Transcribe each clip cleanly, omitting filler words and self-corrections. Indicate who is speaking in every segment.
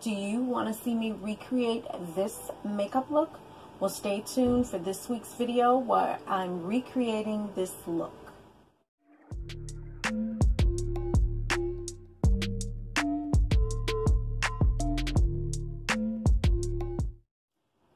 Speaker 1: Do you want to see me recreate this makeup look? Well, stay tuned for this week's video where I'm recreating this look.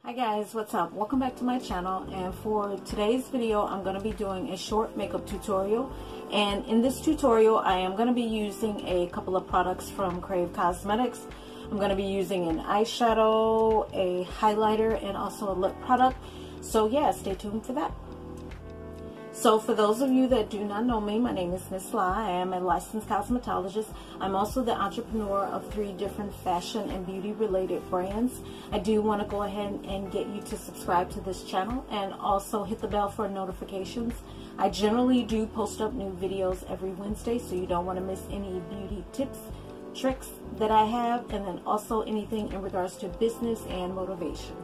Speaker 1: Hi guys, what's up? Welcome back to my channel, and for today's video I'm going to be doing a short makeup tutorial. And in this tutorial I am going to be using a couple of products from Crave Cosmetics. I'm going to be using an eyeshadow, a highlighter, and also a lip product. So yeah, stay tuned for that. So for those of you that do not know me, my name is Miss La. I am a licensed cosmetologist. I'm also the entrepreneur of 3 different fashion and beauty related brands. I do want to go ahead and get you to subscribe to this channel and also hit the bell for notifications. I generally do post up new videos every Wednesday, so you don't want to miss any beauty tips, tricks that I have, and then also anything in regards to business and motivation.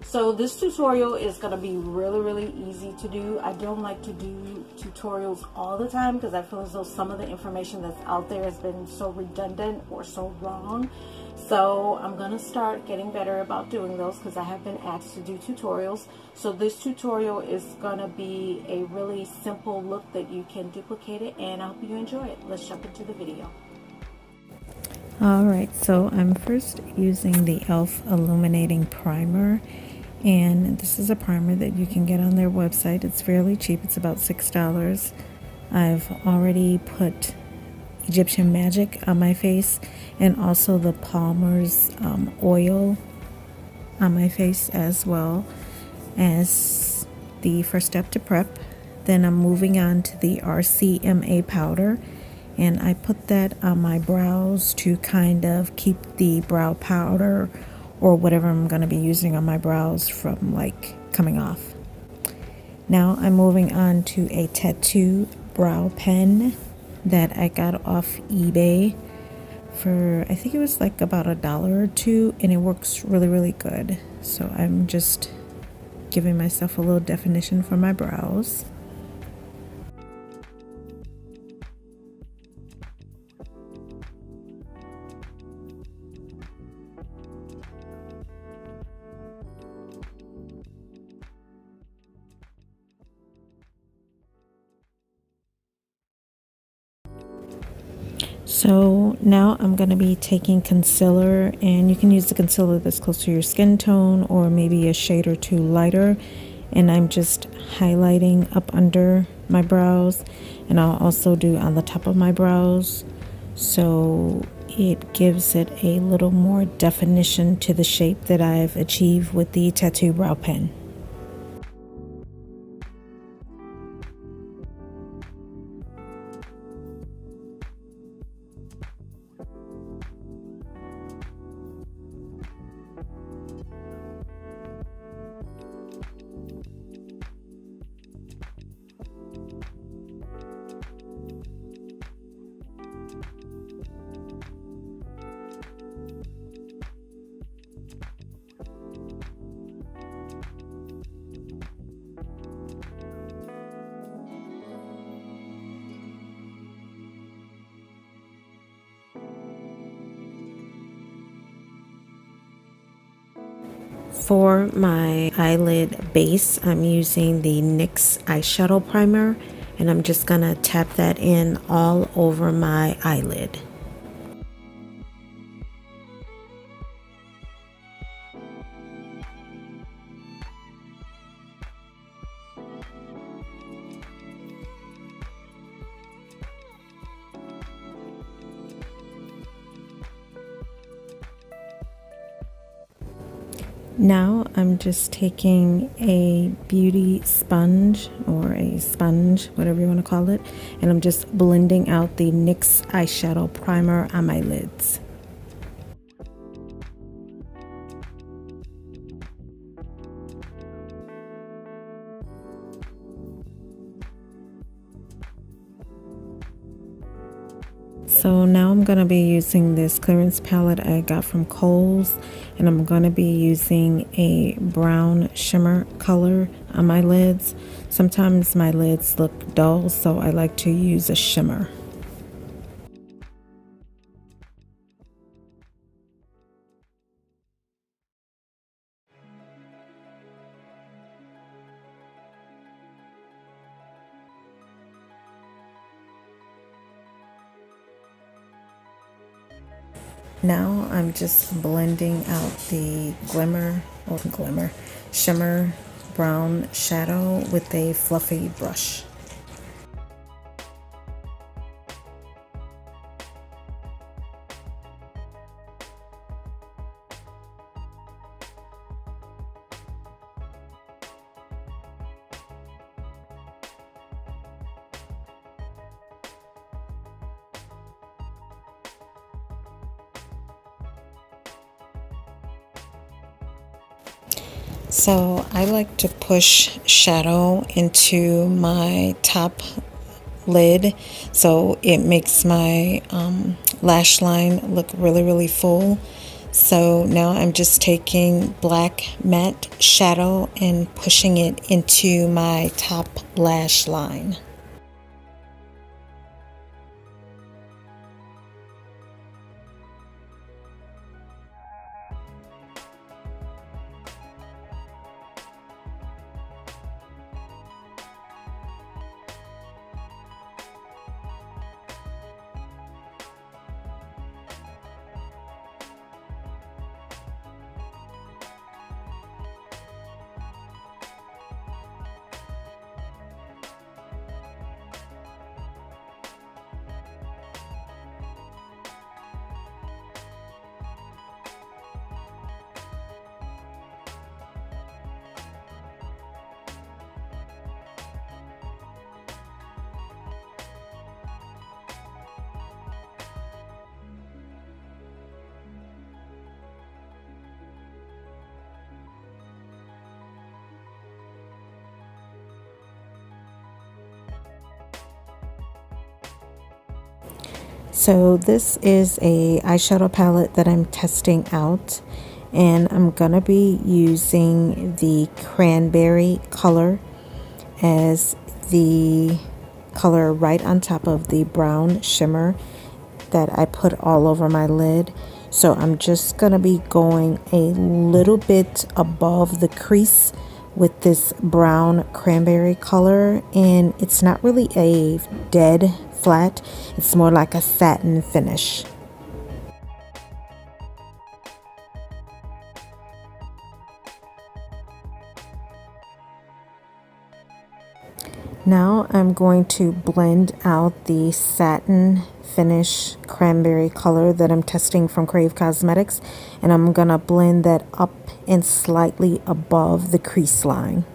Speaker 1: So this tutorial is going to be really easy to do. I don't like to do tutorials all the time because I feel as though some of the information that's out there has been so redundant or so wrong. So I'm going to start getting better about doing those because I have been asked to do tutorials. So this tutorial is going to be a really simple look that you can duplicate it, and I hope you enjoy it. Let's jump into the video.
Speaker 2: Alright, so I'm first using the e.l.f. Illuminating Primer. And this is a primer that you can get on their website. It's fairly cheap. It's about $6. I've already put Egyptian Magic on my face and also the Palmer's oil on my face as well as the first step to prep. Then I'm moving on to the RCMA powder, and I put that on my brows to kind of keep the brow powder or whatever I'm going to be using on my brows from like coming off. Now I'm moving on to a tattoo brow pen that I got off eBay for, I think it was like about $1 or $2, and it works really good. So I'm just giving myself a little definition for my brows. So now I'm going to be taking concealer, and you can use the concealer that's close to your skin tone or maybe a shade or 2 lighter, and I'm just highlighting up under my brows, and I'll also do on the top of my brows, so it gives it a little more definition to the shape that I've achieved with the tattoo brow pen. For my eyelid base, I'm using the Inyx eyeshadow primer, and I'm just gonna tap that in all over my eyelid. Now I'm just taking a beauty sponge or a sponge, whatever you want to call it, and I'm just blending out the NYX eyeshadow primer on my lids. So now I'm going to be using this clearance palette I got from Kohl's, and I'm going to be using a brown shimmer color on my lids. Sometimes my lids look dull, so I like to use a shimmer. Now I'm just blending out the shimmer brown shadow with a fluffy brush. So I like to push shadow into my top lid so it makes my lash line look really full. So now I'm just taking black matte shadow and pushing it into my top lash line. So this is a eyeshadow palette that I'm testing out, and I'm gonna be using the cranberry color as the color right on top of the brown shimmer that I put all over my lid. So I'm just gonna be going a little bit above the crease with this brown cranberry color, and it's not really a dead flat, it's more like a satin finish. Now I'm going to blend out the satin finish cranberry color that I'm testing from Crave Cosmetics, and I'm gonna blend that up and slightly above the crease line.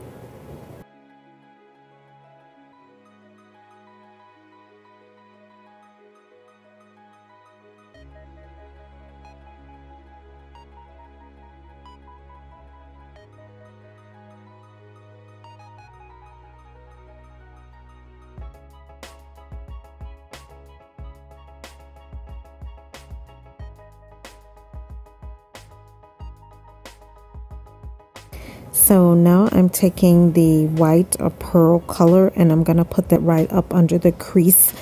Speaker 2: So now I'm taking the white or pearl color, and I'm going to put that right up under the crease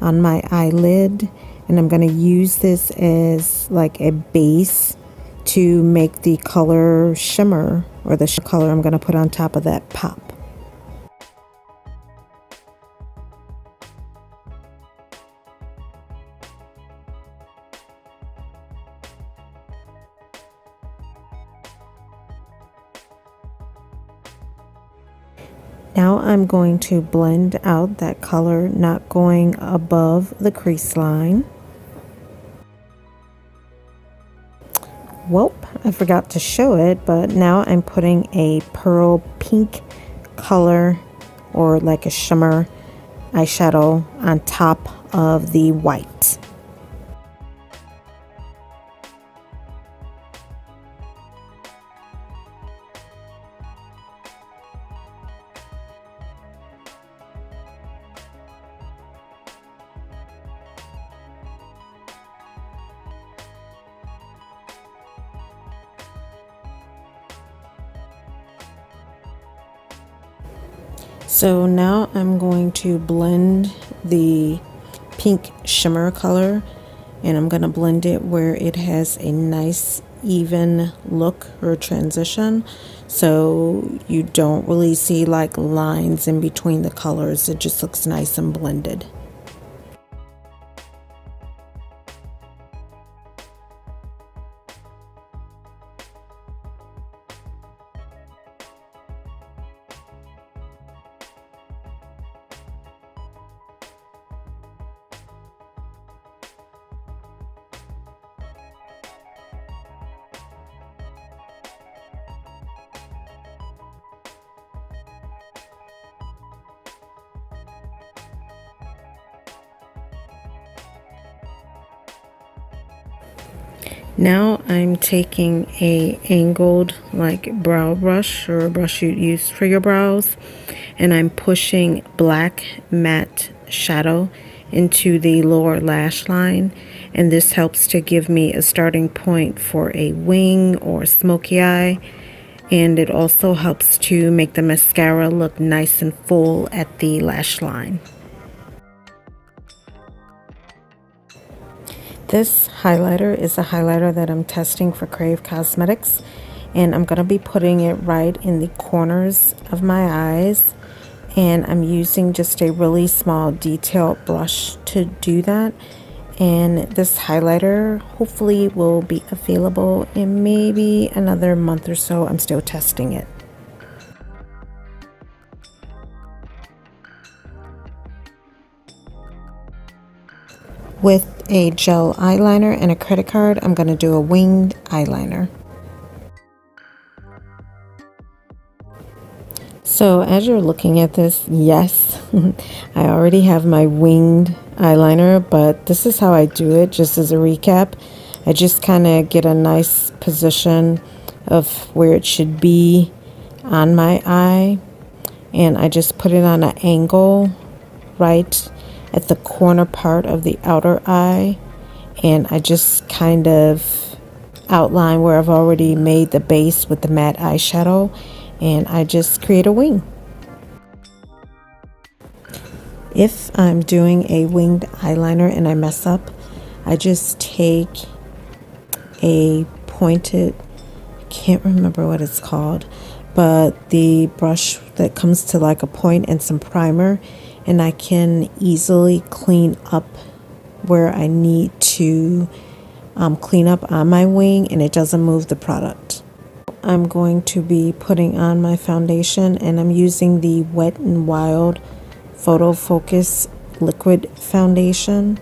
Speaker 2: on my eyelid, and I'm going to use this as like a base to make the color shimmer, or the color I'm going to put on top of that pop. Now I'm going to blend out that color, not going above the crease line. Whoop, I forgot to show it, but now I'm putting a pearl pink color, or like a shimmer eyeshadow, on top of the white. So now I'm going to blend the pink shimmer color, and I'm going to blend it where it has a nice even look or transition, so you don't really see like lines in between the colors. It just looks nice and blended. Now I'm taking a angled like brow brush, or a brush you use for your brows, and I'm pushing black matte shadow into the lower lash line, and this helps to give me a starting point for a wing or smoky eye, and it also helps to make the mascara look nice and full at the lash line. This highlighter is a highlighter that I'm testing for Crave Cosmetics, and I'm going to be putting it right in the corners of my eyes, and I'm using just a really small detailed brush to do that. And this highlighter hopefully will be available in maybe another month or so. I'm still testing it. With a gel eyeliner and a credit card, I'm going to do a winged eyeliner. So as you're looking at this, yes, I already have my winged eyeliner, but this is how I do it. Just as a recap, I just kind of get a nice position of where it should be on my eye, and I just put it on an angle right at the corner part of the outer eye, and I just kind of outline where I've already made the base with the matte eyeshadow, and I just create a wing. If I'm doing a winged eyeliner and I mess up, I just take a pointed, I can't remember what it's called, but the brush that comes to like a point and some primer, and I can easily clean up where I need to clean up on my wing, and it doesn't move the product. I'm going to be putting on my foundation, and I'm using the Wet n Wild Photo Focus Liquid Foundation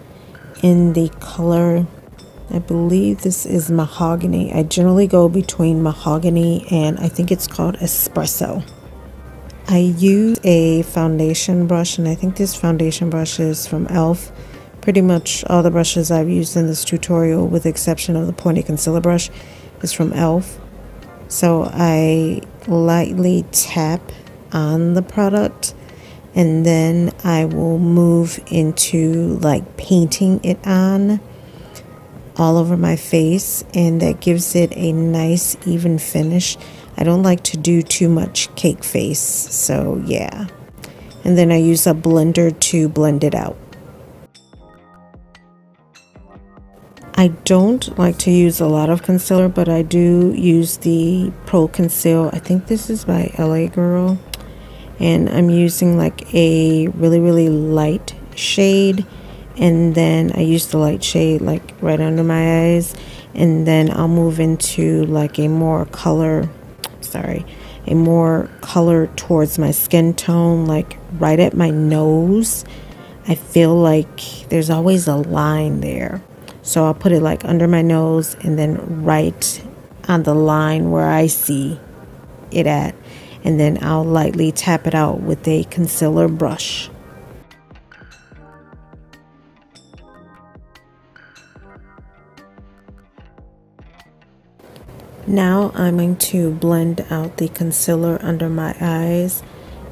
Speaker 2: in the color, I believe this is Mahogany. I generally go between Mahogany and I think it's called Espresso. I use a foundation brush, and I think this foundation brush is from e.l.f. Pretty much all the brushes I've used in this tutorial, with the exception of the pointed concealer brush, is from e.l.f. So I lightly tap on the product, and then I will move into like painting it on all over my face, and that gives it a nice even finish. I don't like to do too much cake face, so yeah. And then I use a blender to blend it out. I don't like to use a lot of concealer, but I do use the Pro Conceal. I think this is by LA Girl, and I'm using like a really light shade, and then I use the light shade like right under my eyes, and then I'll move into like a more color towards my skin tone, like right at my nose. I feel like there's always a line there, so I'll put it like under my nose and then right on the line where I see it at, and then I'll lightly tap it out with a concealer brush. Now I'm going to blend out the concealer under my eyes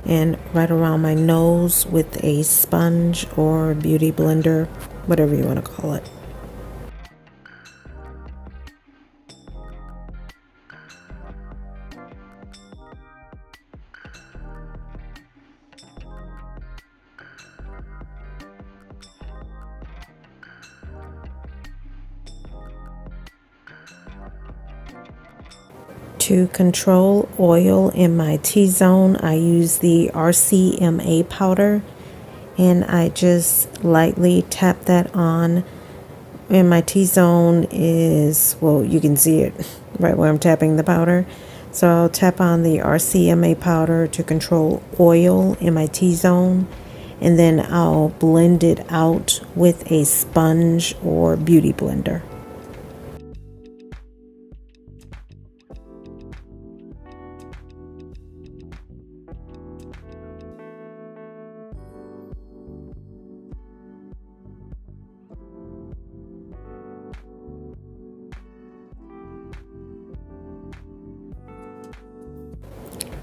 Speaker 2: and right around my nose with a sponge or beauty blender, whatever you want to call it. To control oil in my T-zone, I use the RCMA powder, and I just lightly tap that on. And my T-zone is, well, you can see it right where I'm tapping the powder. So I'll tap on the RCMA powder to control oil in my T-zone, and then I'll blend it out with a sponge or beauty blender.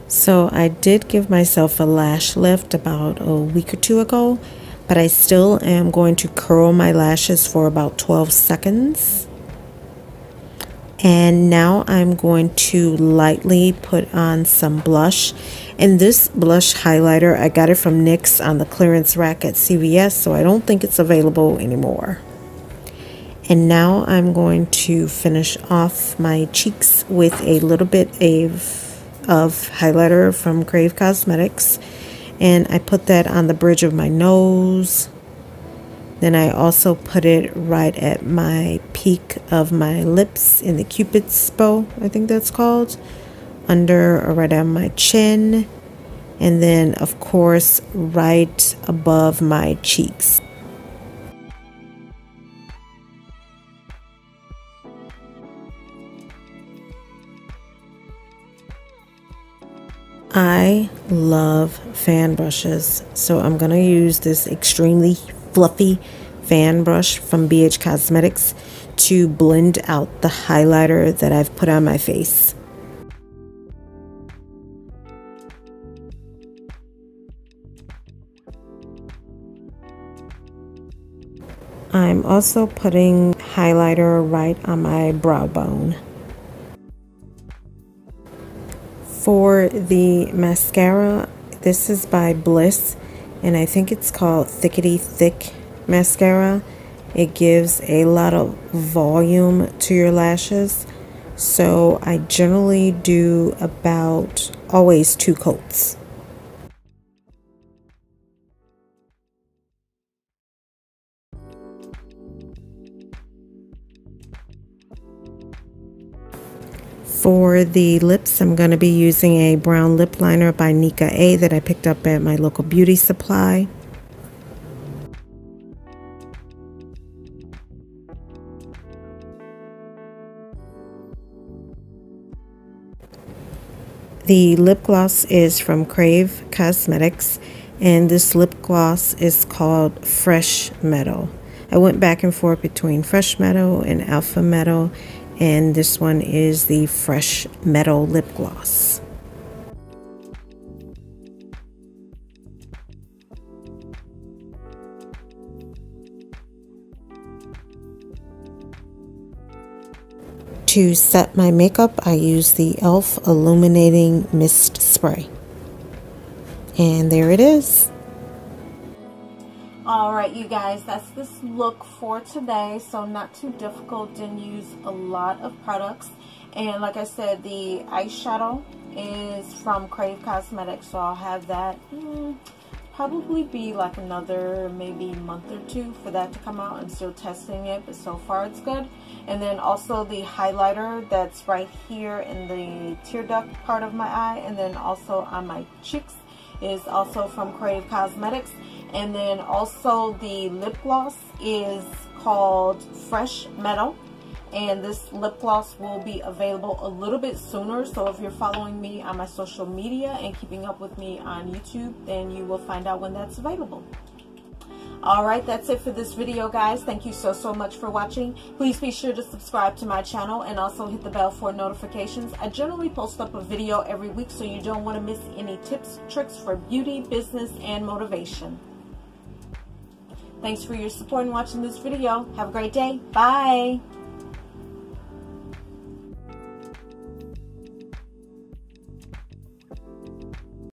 Speaker 2: So I did give myself a lash lift about a week or two ago, but I still am going to curl my lashes for about 12 seconds. And now I'm going to lightly put on some blush. And this blush highlighter, I got it from Inyx on the clearance rack at CVS, so I don't think it's available anymore. And now I'm going to finish off my cheeks with a little bit of highlighter from Crave Cosmetics. And I put that on the bridge of my nose. Then I also put it right at my peak of my lips in the Cupid's bow, I think that's called, under or right on my chin, and then of course right above my cheeks. I love fan brushes, so I'm going to use this extremely fluffy fan brush from BH Cosmetics to blend out the highlighter that I've put on my face. I'm also putting highlighter right on my brow bone. For the mascara, this is by Bliss, and I think it's called Thickety Thick Mascara. It gives a lot of volume to your lashes, so I generally do about always 2 coats. For the lips, I'm going to be using a brown lip liner by Nika A that I picked up at my local beauty supply. The lip gloss is from Crave Cosmetics, and this lip gloss is called Fresh Metal. I went back and forth between Fresh Metal and Alpha Metal, and this one is the Fresh Metal lip gloss. To set my makeup, I use the e.l.f. Illuminating Mist Spray. And there it is.
Speaker 1: Alright, you guys, that's this look for today. So not too difficult, didn't use a lot of products. And like I said, the eyeshadow is from Crave Cosmetics, so I'll have that probably be like another maybe month or 2 for that to come out. I'm still testing it, but so far it's good. And then also the highlighter that's right here in the tear duct part of my eye, and then also on my cheeks, is also from Crave Cosmetics. And then also the lip gloss is called Fresh Metal, and this lip gloss will be available a little bit sooner. So if you're following me on my social media and keeping up with me on YouTube, then you will find out when that's available. Alright, that's it for this video, guys. Thank you so much for watching. Please be sure to subscribe to my channel and also hit the bell for notifications. I generally post up a video every week, so you don't want to miss any tips, tricks for beauty, business, and motivation. Thanks for your support in watching this video. Have a great day. Bye.